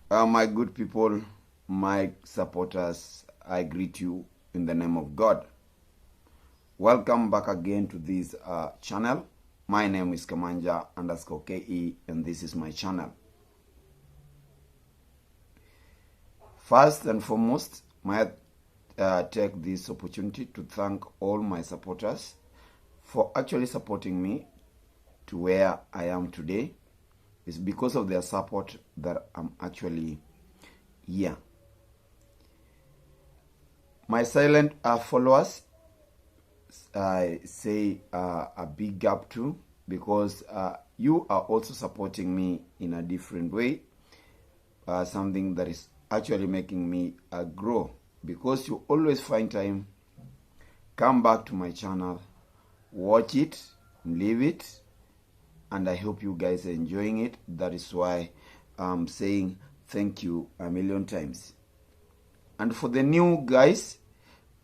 My good people, my supporters, I greet you in the name of God. Welcome back again to this channel. My name is Kamanja_KE and this is my channel. First and foremost, may I take this opportunity to thank all my supporters for actually supporting me to where I am today. It's because of their support that I'm actually here. My silent followers, I say a big up to, because you are also supporting me in a different way, something that is actually making me grow, because you always find time, come back to my channel, watch it, leave it, and I hope you guys are enjoying it. That is why I'm saying thank you a million times. And for the new guys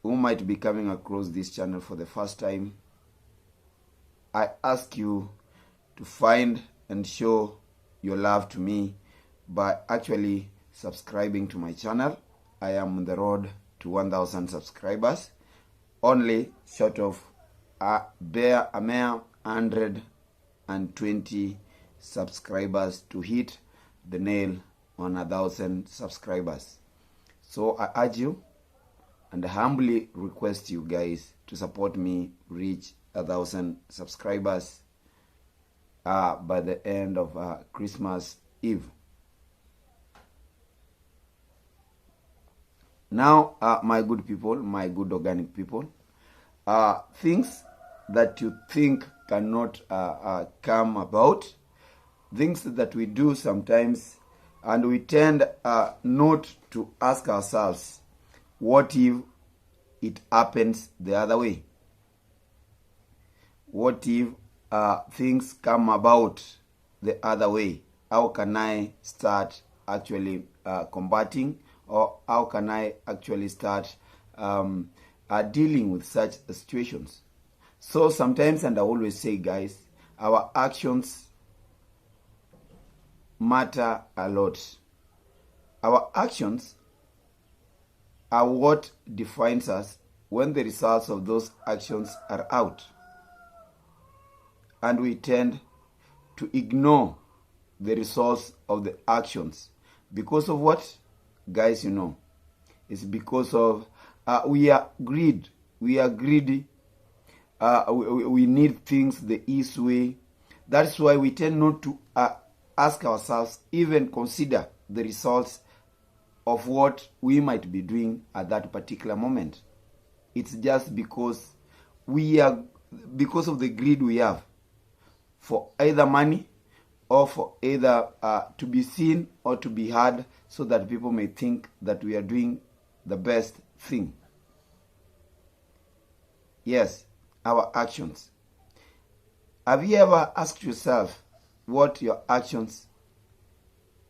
who might be coming across this channel for the first time, I ask you to find and show your love to me by actually subscribing to my channel. I am on the road to 1,000 subscribers, only short of a mere 120 subscribers to hit the nail on 1,000 subscribers. So I urge you and humbly request you guys to support me reach 1,000 subscribers by the end of Christmas Eve. Now, my good people, my good organic people, things that you think cannot come about, things that we do sometimes, and we tend not to ask ourselves, what if it happens the other way? What if things come about the other way? How can I start actually combating, or how can I actually start dealing with such situations? So sometimes, and I always say, guys, our actions matter a lot. Our actions are what defines us when the results of those actions are out. And we tend to ignore the results of the actions. Because of what? Guys, you know, it's because of we are greedy. We are greedy. We need things the easy way. That's why we tend not to ask ourselves, even consider the results of what we might be doing at that particular moment. It's just because because of the greed we have for either money, or for either to be seen or to be heard, so that people may think that we are doing the best thing. Yes, our actions. Have you ever asked yourself what your actions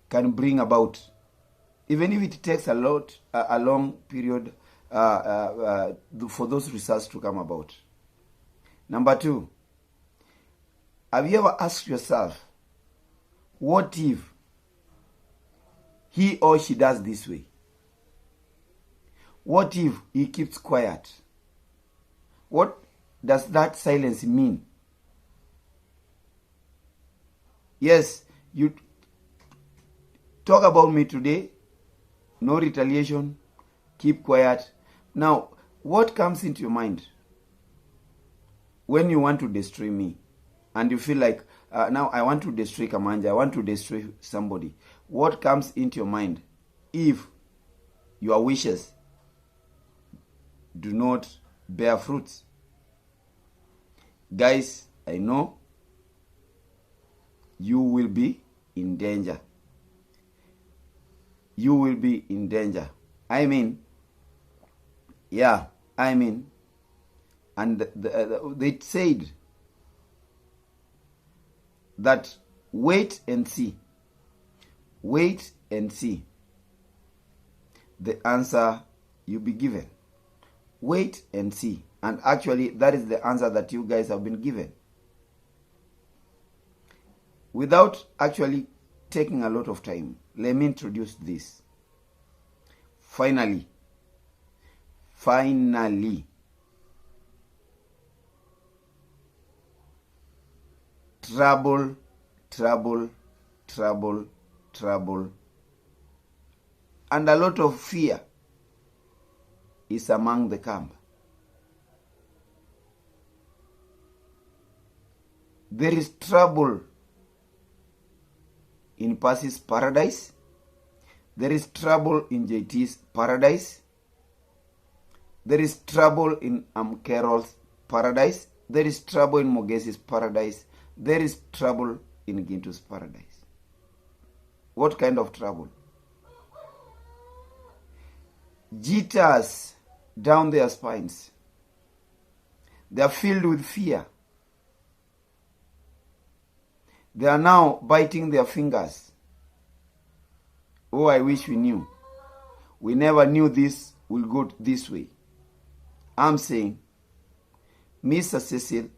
can bring about, even if it takes a long period for those results to come about? Number two, have you ever asked yourself, what if he or she does this way? What if he keeps quiet? What does that silence mean? Yes, you talk about me today, no retaliation, keep quiet. Now, what comes into your mind when you want to destroy me and you feel like, now I want to destroy Kamanja, I want to destroy somebody? What comes into your mind if your wishes do not bear fruits? Guys, I know you will be in danger. You will be in danger. And they said that wait and see. Wait and see the answer you'll be given. Wait and see. And actually, that is the answer that you guys have been given. Without actually taking a lot of time, let me introduce this. Finally, trouble, and a lot of fear is among the camp. There is trouble in Passy's paradise. There is trouble in JT's paradise. There is trouble in Carol's paradise. There is trouble in Mogesi's paradise. There is trouble in Gintu's paradise. What kind of trouble? Jitters down their spines. They are filled with fear. They are now biting their fingers. Oh, I wish we knew. We never knew this will go this way. I'm saying Mr. Cecil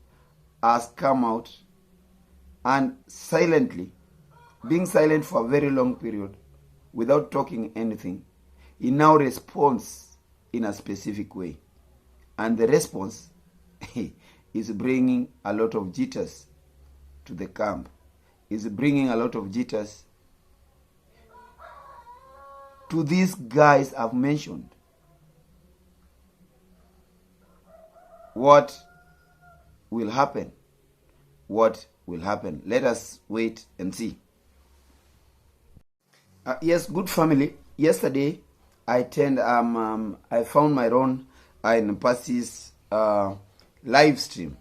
has come out and silently, being silent for a very long period, without talking anything, he now responds in a specific way. And the response is bringing a lot of jitters to the camp. Is bringing a lot of jitters to these guys I've mentioned. What will happen? What will happen? Let us wait and see. Yes, good family. Yesterday, I found my own in Passy's live stream.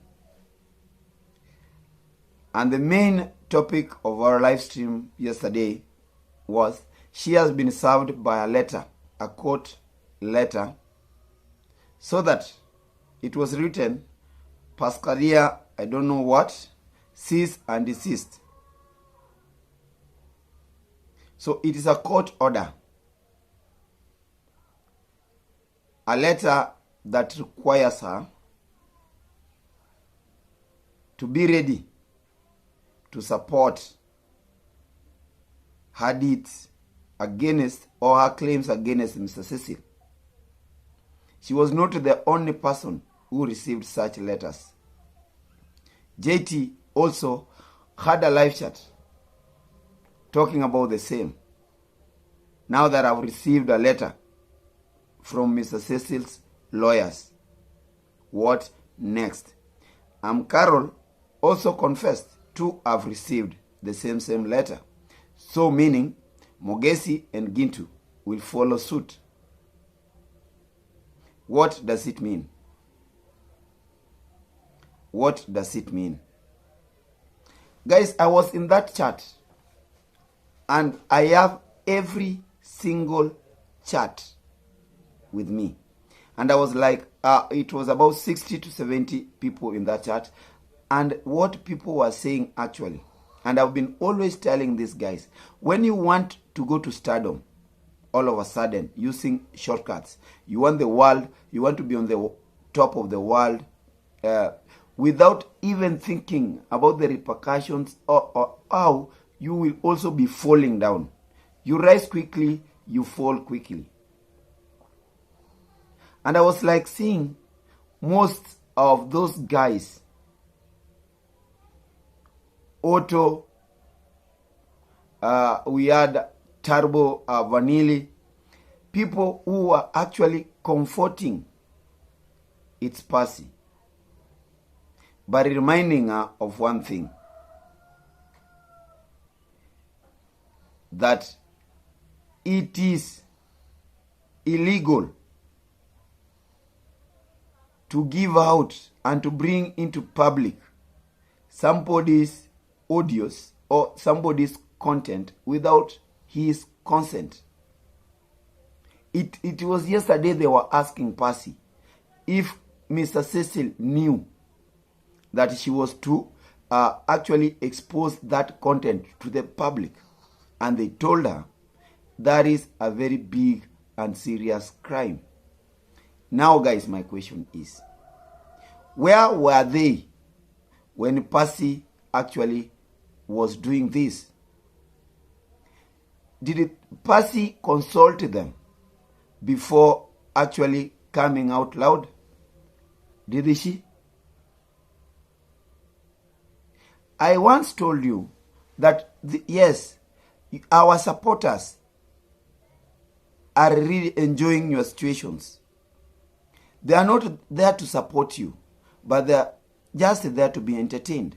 And the main topic of our live stream yesterday was she has been served by a letter, a court letter, so that it was written, Pascaria, I don't know what, cease and desist. So it is a court order. A letter that requires her to be ready to support her deeds against or her claims against Mr. Cecil. She was not the only person who received such letters. JT also had a live chat talking about the same. Now that I've received a letter from Mr. Cecil's lawyers, what next? Carol also confessed to have received the same letter. So meaning Mogesi and Gintu will follow suit. What does it mean? What does it mean? Guys, I was in that chat and I have every single chat with me. And I was like, it was about 60 to 70 people in that chat. And what people were saying actually, and I've been always telling these guys, when you want to go to stardom, all of a sudden, using shortcuts, you want the world, you want to be on the top of the world, without even thinking about the repercussions or how you will also be falling down. You rise quickly, you fall quickly. And I was like seeing most of those guys, Otto, we had Turbo, Vanilli, people who were actually comforting its Passy, but reminding her of one thing, that it is illegal to give out and to bring into public somebody's audios or somebody's content without his consent. It was yesterday they were asking Passy if Mr. Cecil knew that she was to actually expose that content to the public. And they told her that is a very big and serious crime. Now, guys, my question is, where were they when Passy actually was doing this? Did Passy consult them before actually coming out loud? Did she? I once told you that, yes, our supporters are really enjoying your situations. They are not there to support you, but they are just there to be entertained.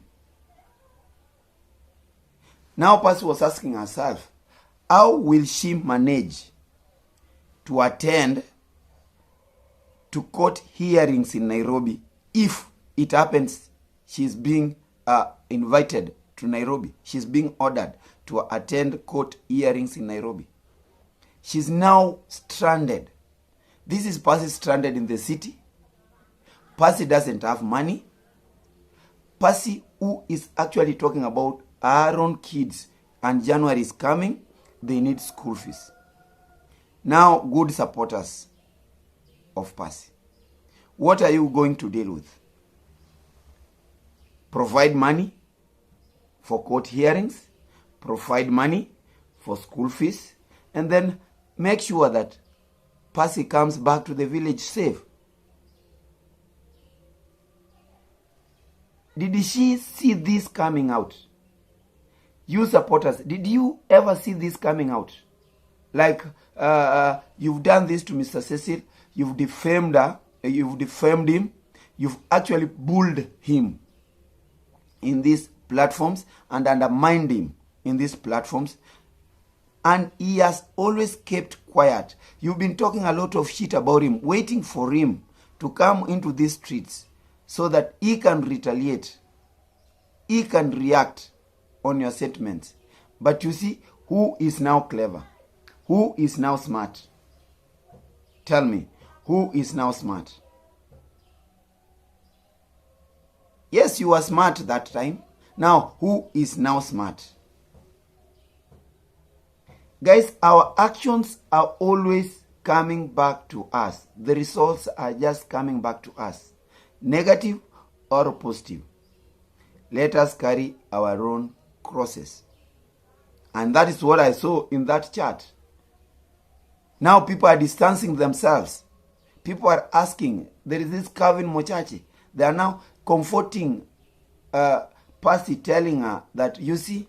Now Passy was asking herself, how will she manage to attend to court hearings in Nairobi if it happens she's being invited to Nairobi? She's being ordered to attend court hearings in Nairobi. She's now stranded. This is Passy stranded in the city. Passy doesn't have money. Passy, who is actually talking about her own kids, and January is coming, they need school fees. Now, good supporters of Passy, what are you going to deal with? Provide money for court hearings, provide money for school fees, and then make sure that Passy comes back to the village safe. Did she see this coming out? You supporters, did you ever see this coming out? Like, you've done this to Mr. Cecil, you've defamed her, you've defamed him, you've actually bullied him in these platforms and undermined him in these platforms, and he has always kept quiet. You've been talking a lot of shit about him, waiting for him to come into these streets so that he can retaliate, he can react on your statements. But you see, who is now clever? Who is now smart? Tell me, who is now smart? Yes, you were smart that time. Now, who is now smart? Guys, our actions are always coming back to us. The results are just coming back to us, negative or positive. Let us carry our own crosses. And that is what I saw in that chart. Now people are distancing themselves. People are asking, there is this Calvin Mochachi. They are now comforting Passy, telling her that, you see,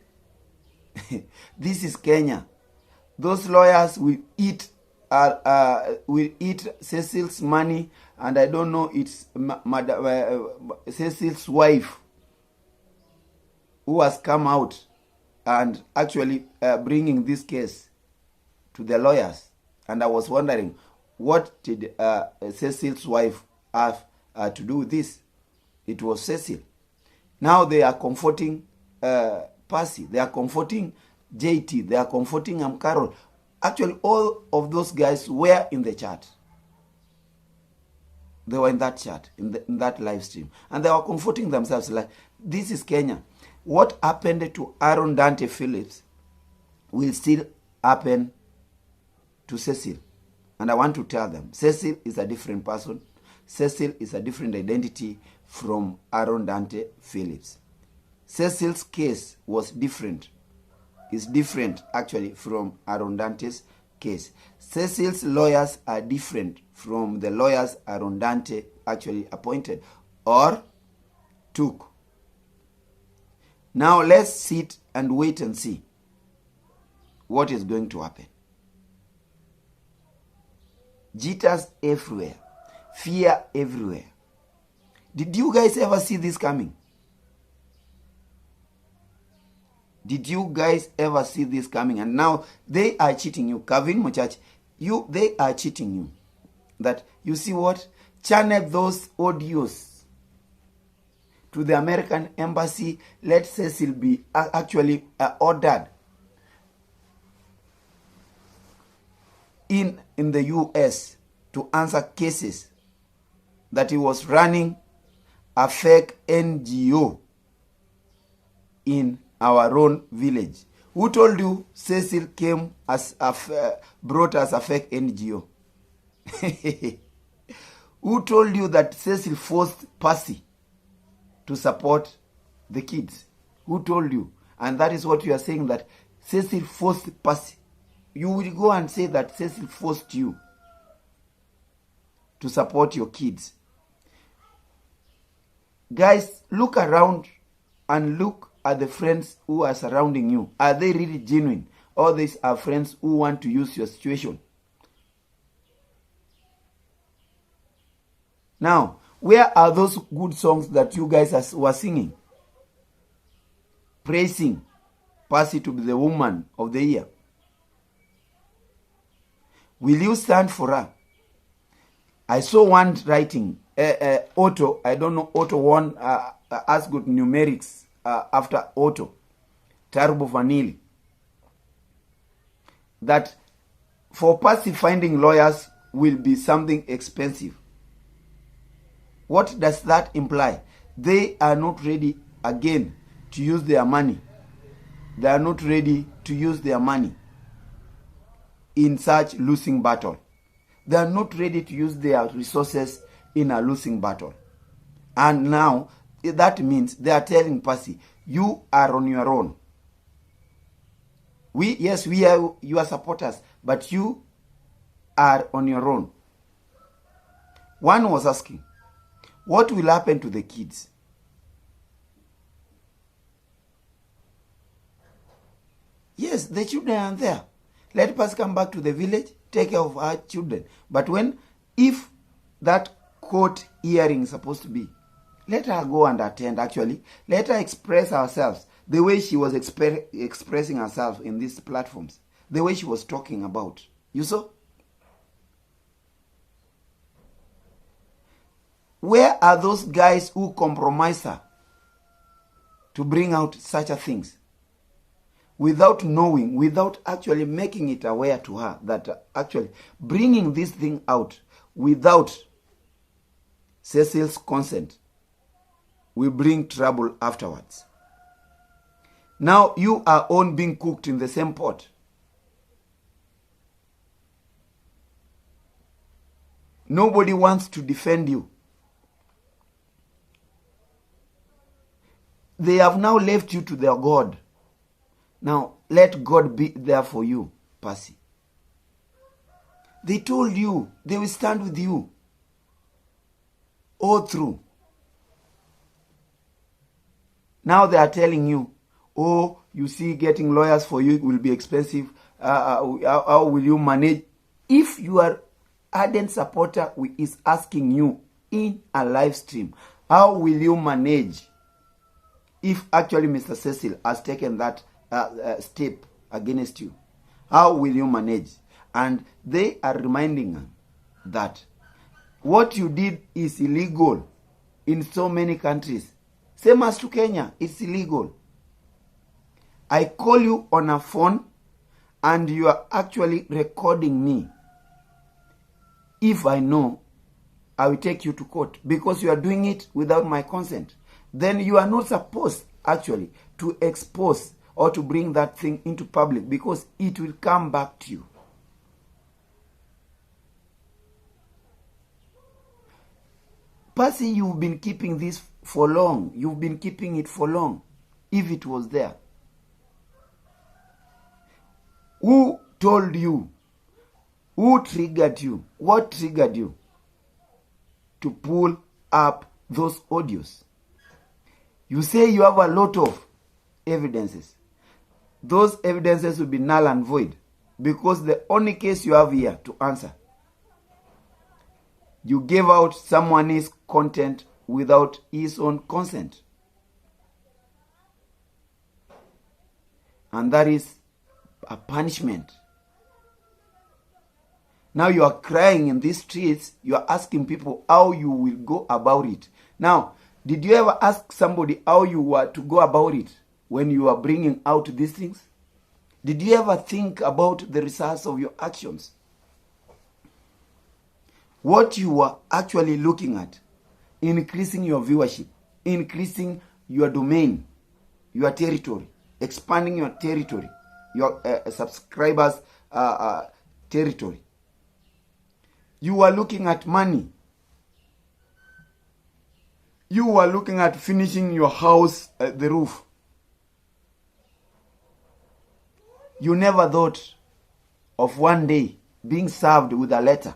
this is Kenya. Those lawyers will eat Cecil's money, and I don't know, it's Cecil's wife who has come out and actually bringing this case to the lawyers. And I was wondering, what did Cecil's wife have to do with this? It was Cecil. Now they are comforting Passy. They are comforting JT. They are comforting Carol. Actually, all of those guys were in the chat. They were in that chat, in that live stream. And they were comforting themselves like, this is Kenya. What happened to Aaron Dante Phillips will still happen to Cecil. And I want to tell them, Cecil is a different person. Cecil is a different identity from Aaron Dante Phillips. Cecil's case was different. It's different, actually, from Aaron Dante's case. Cecil's lawyers are different from the lawyers Aaron Dante actually appointed or took. Now let's sit and wait and see what is going to happen. Jitters everywhere. Fear everywhere. Did you guys ever see this coming? Did you guys ever see this coming? And now they are cheating you. Calvin Mochachi, they are cheating you. That, you see what? Channel those audios to the American embassy. Let Cecil be actually ordered in the US to answer cases that he was running a fake NGO in our own village. Who told you Cecil came as brought us a fake NGO? Who told you that Cecil forced Passy to support the kids? Who told you? And that is what you are saying, that Cecil forced Passy you will go and say that Cecil forced you to support your kids. Guys, look around and look at the friends who are surrounding you. Are they really genuine? Or these are friends who want to use your situation? Now, where are those good songs that you guys were singing? Praising Passy to be the woman of the year. Will you stand for her? I saw one writing, Otto, I don't know, Otto won as good numerics after Otto, Terrible Vanille. That for Passy finding lawyers will be something expensive. What does that imply? They are not ready again to use their money. They are not ready to use their money in such losing battle. They are not ready to use their resources in a losing battle. And now, that means they are telling Passy, you are on your own. Yes, we are your supporters, but you are on your own. One was asking, what will happen to the kids? Yes, the children are there. Let Passy come back to the village, take care of our children. But if that court hearing is supposed to be, let her go and attend, actually. Let her express herself the way she was expressing herself in these platforms. The way she was talking about. You saw? Where are those guys who compromise her to bring out such a things? Without knowing, without actually making it aware to her that actually bringing this thing out without Cecil's consent will bring trouble afterwards. Now you are all being cooked in the same pot. Nobody wants to defend you. They have now left you to their God. Now, let God be there for you, Passy. They told you they will stand with you all through. Now they are telling you, oh, you see, getting lawyers for you will be expensive. How will you manage? If your ardent supporter is asking you in a live stream, how will you manage if actually Mr. Cecil has taken that step against you? How will you manage? And they are reminding her that what you did is illegal in so many countries. Same as to Kenya, it's illegal. I call you on a phone and you are actually recording me. If I know, I will take you to court because you are doing it without my consent. Then you are not supposed actually to expose or to bring that thing into public because it will come back to you. Passy, you've been keeping this for long. You've been keeping it for long. If it was there. Who told you? Who triggered you? What triggered you to pull up those audios? You say you have a lot of evidences. Those evidences will be null and void because the only case you have here to answer, you gave out someone's content without his own consent. And that is a punishment. Now you are crying in these streets, you are asking people how you will go about it. Now, did you ever ask somebody how you were to go about it when you are bringing out these things? Did you ever think about the results of your actions? What you are actually looking at, increasing your viewership, increasing your domain, your territory, expanding your territory, your subscribers' territory. You are looking at money. You are looking at finishing your house, the roof. You never thought of one day being served with a letter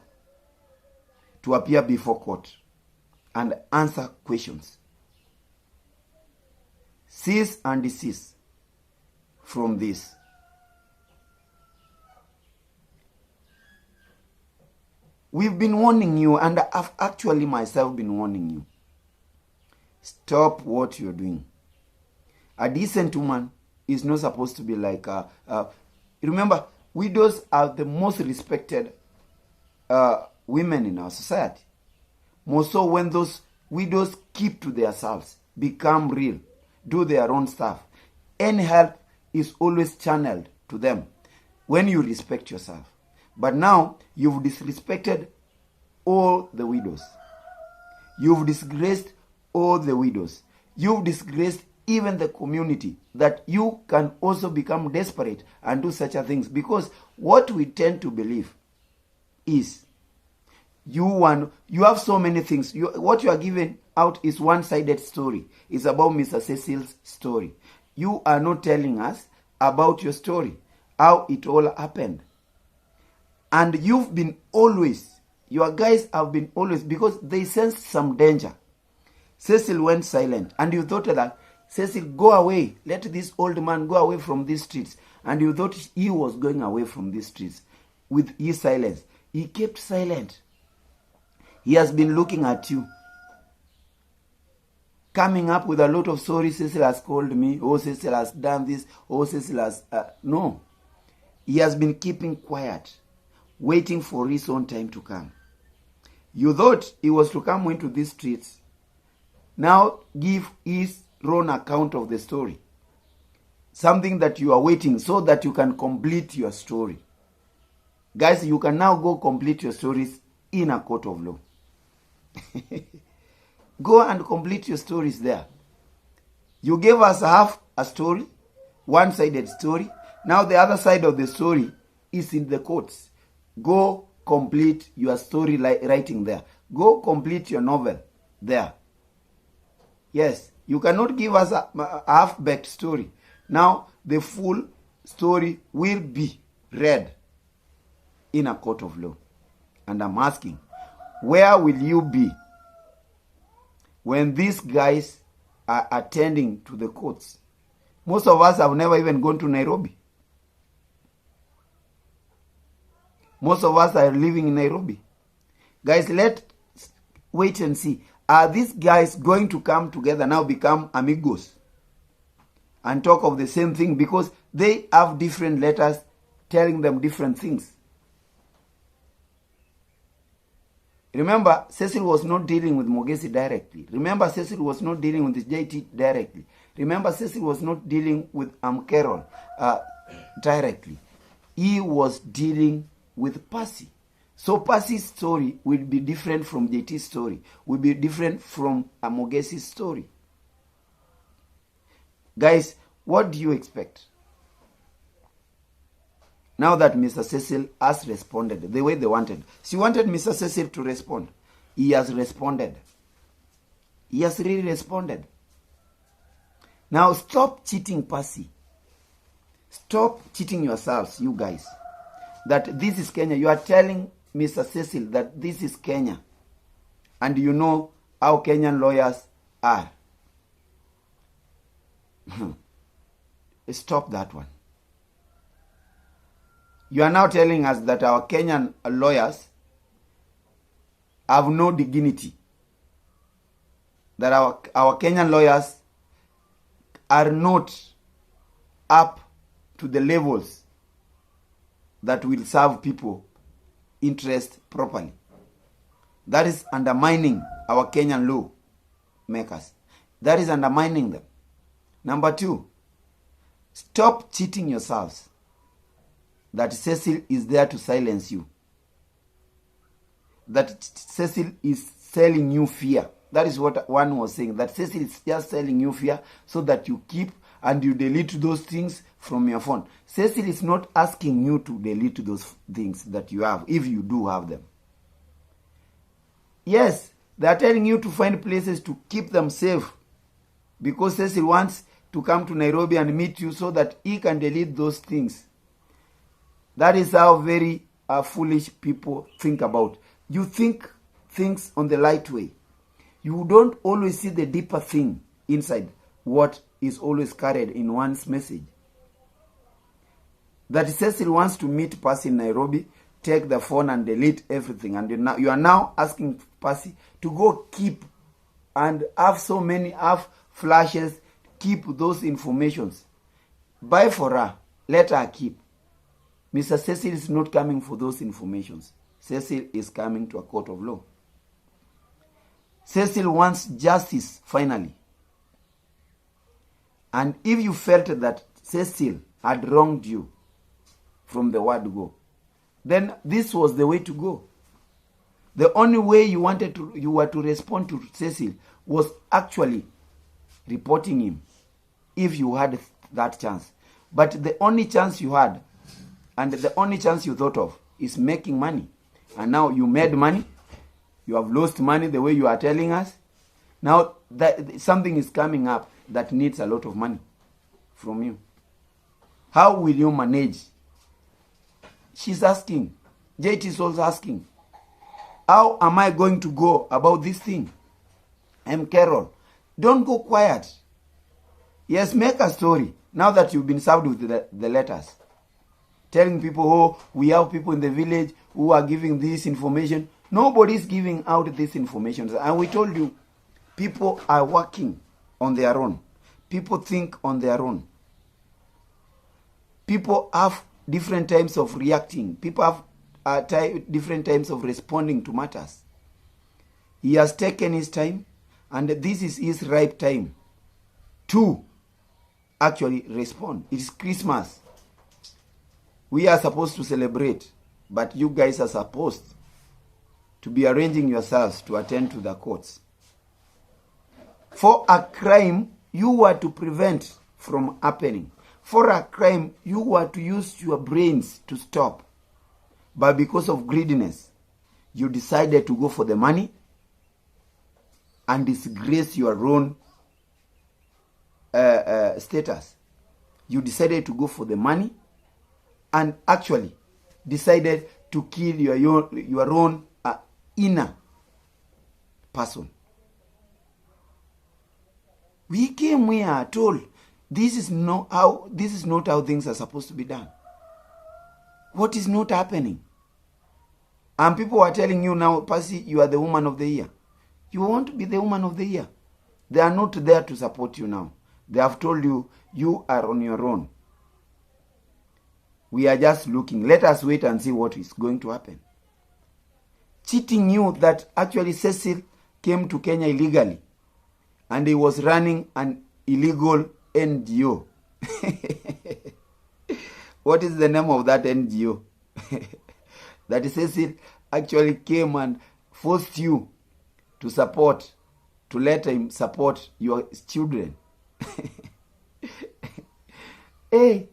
to appear before court and answer questions. Cease and desist from this. We've been warning you, and I've actually myself been warning you. Stop what you're doing. A decent woman is not supposed to be like remember, widows are the most respected women in our society. More so when those widows keep to themselves, become real, do their own stuff. Any help is always channeled to them when you respect yourself. But now you've disrespected all the widows. You've disgraced all the widows. You've disgraced even the community, that you can also become desperate and do such a things. Because what we tend to believe is you have so many things. What you are giving out is one-sided story. It's about Mr. Cecil's story. You are not telling us about your story, how it all happened. And you've been always, your guys have been always, because they sensed some danger. Cecil went silent, and you thought that, Cecil, go away. Let this old man go away from these streets. And you thought he was going away from these streets with his silence. He kept silent. He has been looking at you, coming up with a lot of stories. Cecil has called me. Oh, Cecil has done this. Oh, Cecil has... no. He has been keeping quiet, waiting for his own time to come. You thought he was to come into these streets. Now give his own account of the story. Something that you are waiting so that you can complete your story. Guys, you can now go complete your stories in a court of law. Go and complete your stories there. You gave us half a story, one-sided story. Now the other side of the story is in the courts. Go complete your story writing there. Go complete your novel there. Yes, you cannot give us a half-baked story. Now the full story will be read in a court of law. And I'm asking, where will you be when these guys are attending to the courts? Most of us have never even gone to Nairobi. Most of us are living in Nairobi. Guys, let's wait and see. Are these guys going to come together now, become amigos, and talk of the same thing? Because they have different letters telling them different things. Remember, Cecil was not dealing with Mogesi directly. Remember, Cecil was not dealing with JT directly. Remember, Cecil was not dealing with Carol directly. He was dealing with Passy. So Passy's story will be different from JT's story, will be different from Mogesi's story. Guys, what do you expect? Now that Mr. Cecil has responded the way they wanted. She wanted Mr. Cecil to respond. He has responded. He has really responded. Now stop cheating Passy. Stop cheating yourselves, you guys. That this is Kenya. You are telling Mr. Cecil that this is Kenya. And you know how Kenyan lawyers are. Stop that one. You are now telling us that our Kenyan lawyers have no dignity. That our Kenyan lawyers are not up to the levels that will serve people interest properly. That is undermining our Kenyan law makers. That is undermining them. Number two, stop cheating yourselves that Cecil is there to silence you. That Cecil is selling you fear. That is what one was saying. That Cecil is just selling you fear so that you keep and you delete those things from your phone. Cecil is not asking you to delete those things that you have, if you do have them. Yes, they are telling you to find places to keep them safe, because Cecil wants to come to Nairobi and meet you so that he can delete those things. That is how very foolish people think about. You think things on the light way. You don't always see the deeper thing inside what is always carried in one's message. That Cecil wants to meet Passy in Nairobi, take the phone and delete everything. And you are now asking Passy to go keep and have so many flashes, keep those informations. Buy for her, let her keep. Mr. Cecil is not coming for those informations. Cecil is coming to a court of law. Cecil wants justice, finally. And if you felt that Cecil had wronged you from the word go, then this was the way to go. The only way you were to respond to Cecil was actually reporting him, if you had that chance. But the only chance you had, and the only chance you thought of, is making money. And now you made money. You have lost money the way you are telling us. Now that something is coming up that needs a lot of money from you. How will you manage? She's asking. JT is also asking. How am I going to go about this thing? I'm Carol. Don't go quiet. Yes, make a story. Now that you've been served with the letters. Telling people, oh, we have people in the village who are giving this information. Nobody's giving out this information. And we told you, people are working on their own. People think on their own. People have different times of reacting. People have different times of responding to matters. He has taken his time, and this is his ripe time to actually respond. It is Christmas. We are supposed to celebrate, but you guys are supposed to be arranging yourselves to attend to the courts. For a crime you were to prevent from happening. For a crime you were to use your brains to stop. But because of greediness, you decided to go for the money and disgrace your own status. You decided to go for the money and actually decided to kill your own inner person. We came here told this is not how things are supposed to be done. What is not happening? And people are telling you now, Passy, you are the woman of the year. You want to be the woman of the year. They are not there to support you now. They have told you, you are on your own. We are just looking. Let us wait and see what is going to happen. Cheating you that actually Cecil came to Kenya illegally. And he was running an illegal NGO. What is the name of that NGO? That Cecil actually came and forced you to let him support your children. Hey,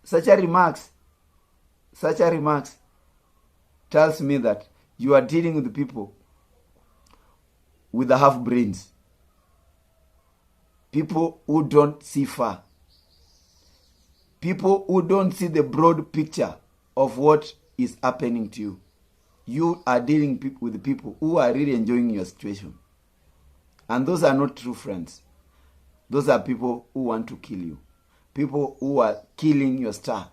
such a remarks tells me that you are dealing with the people with the half brains. People who don't see far. People who don't see the broad picture of what is happening to you. You are dealing with the people who are really enjoying your situation. And those are not true friends. Those are people who want to kill you. People who are killing your star.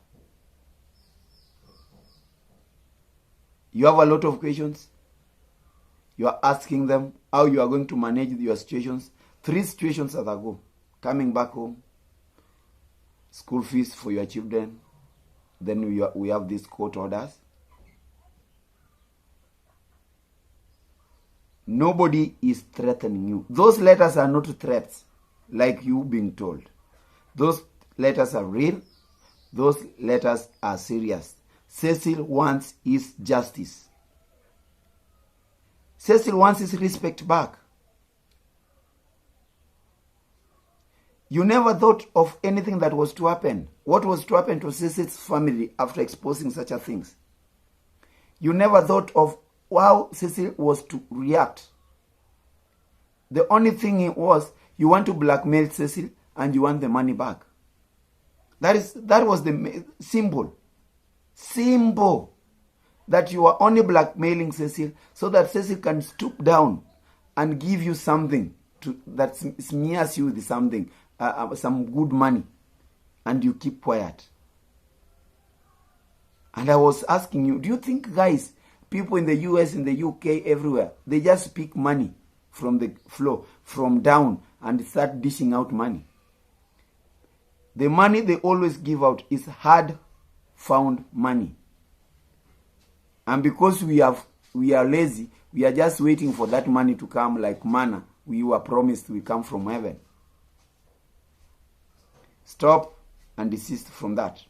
You have a lot of questions. You are asking them how you are going to manage your situations. 3 situations at a go. Coming back home. School fees for your children. Then we have these court orders. Nobody is threatening you. Those letters are not threats like you being told. Those letters are real. Those letters are serious. Cecil wants his justice. Cecil wants his respect back. You never thought of anything that was to happen. What was to happen to Cecil's family after exposing such a things? You never thought of how Cecil was to react. The only thing was, you want to blackmail Cecil and you want the money back. That was the symbol. Simple. That you are only blackmailing Cecil so that Cecil can stoop down and give you something that smears you with something, some good money, and you keep quiet. And I was asking you, do you think, guys, people in the US, in the UK, everywhere, they just pick money from the floor, from down, and start dishing out money? The money they always give out is hard-found money. And because we are lazy, we are just waiting for that money to come like manna. We were promised will come from heaven. Stop and desist from that.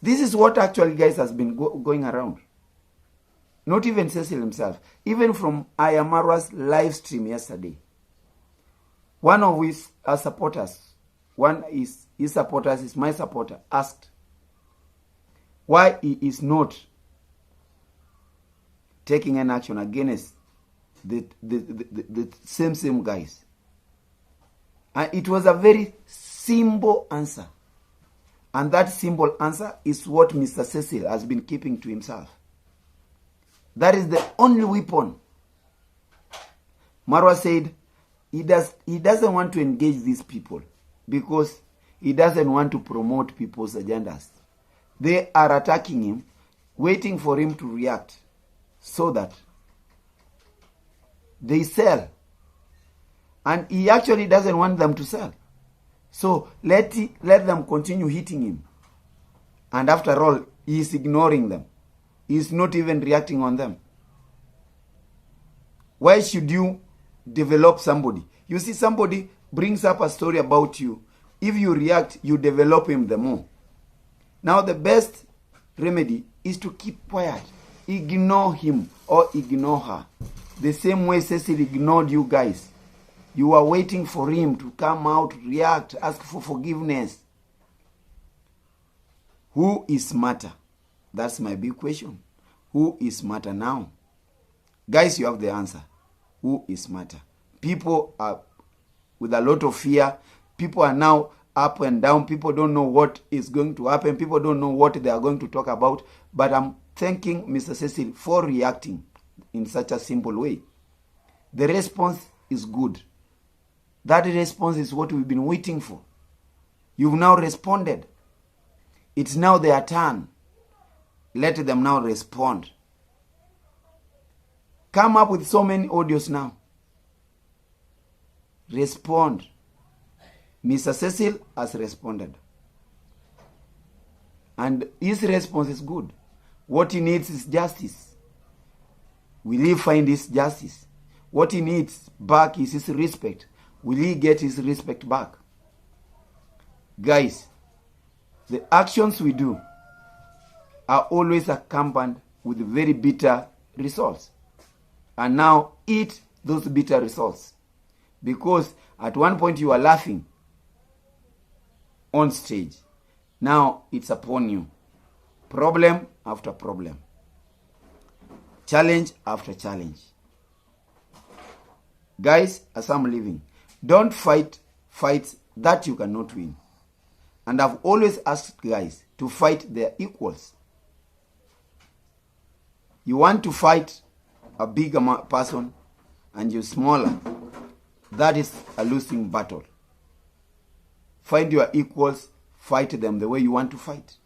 This is what actually, guys, has been going around. Not even Cecil himself. Even from Ayamara's live stream yesterday. One of his supporters, his supporters is my supporter, asked why he is not taking an action against the same guys. And it was a very simple answer. And that simple answer is what Mr. Cecil has been keeping to himself. That is the only weapon. Marwa said he doesn't want to engage these people because he doesn't want to promote people's agendas. They are attacking him, waiting for him to react so that they sell. And he actually doesn't want them to sell. So let them continue hitting him. And after all, he is ignoring them. He is not even reacting on them. Why should you develop somebody? You see, somebody brings up a story about you. If you react, you develop him the more. Now the best remedy is to keep quiet. Ignore him or ignore her. The same way Cecil ignored you guys. You are waiting for him to come out, react, ask for forgiveness. Who is smarter? That's my big question. Who is smarter now? Guys, you have the answer. Who is smarter? People are with a lot of fear. People are now up and down. People don't know what is going to happen. People don't know what they are going to talk about. But I'm thanking Mr. Cecil for reacting in such a simple way. The response is good. That response is what we've been waiting for. You've now responded. It's now their turn. Let them now respond. Come up with so many audios now. Respond. Mr. Cecil has responded. And his response is good. What he needs is justice. Will he find his justice? What he needs back is his respect. Will he get his respect back? Guys, the actions we do are always accompanied with very bitter results. And now eat those bitter results. Because at one point you are laughing on stage. Now it's upon you. Problem after problem. Challenge after challenge. Guys, as I'm living, don't fight fights that you cannot win. And I've always asked guys to fight their equals. You want to fight a bigger person and you're smaller. That is a losing battle. Find your equals, fight them the way you want to fight.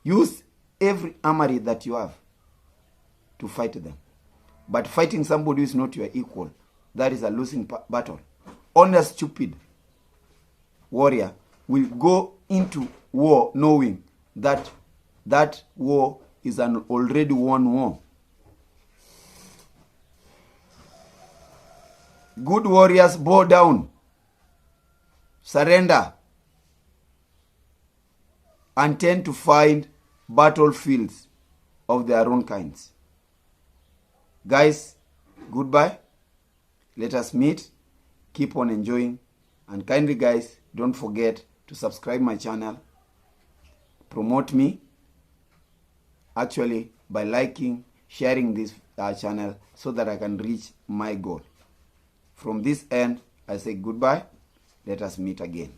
Use every armory that you have to fight them. But fighting somebody who is not your equal, that is a losing battle. Only a stupid warrior will go into war knowing that that war is an already won war. Good warriors bow down, surrender, and tend to find battlefields of their own kinds. Guys, goodbye. Let us meet. Keep on enjoying. And kindly, guys, don't forget to subscribe my channel. Promote me. Actually, by liking, sharing this channel so that I can reach my goal. From this end, I say goodbye. Let us meet again.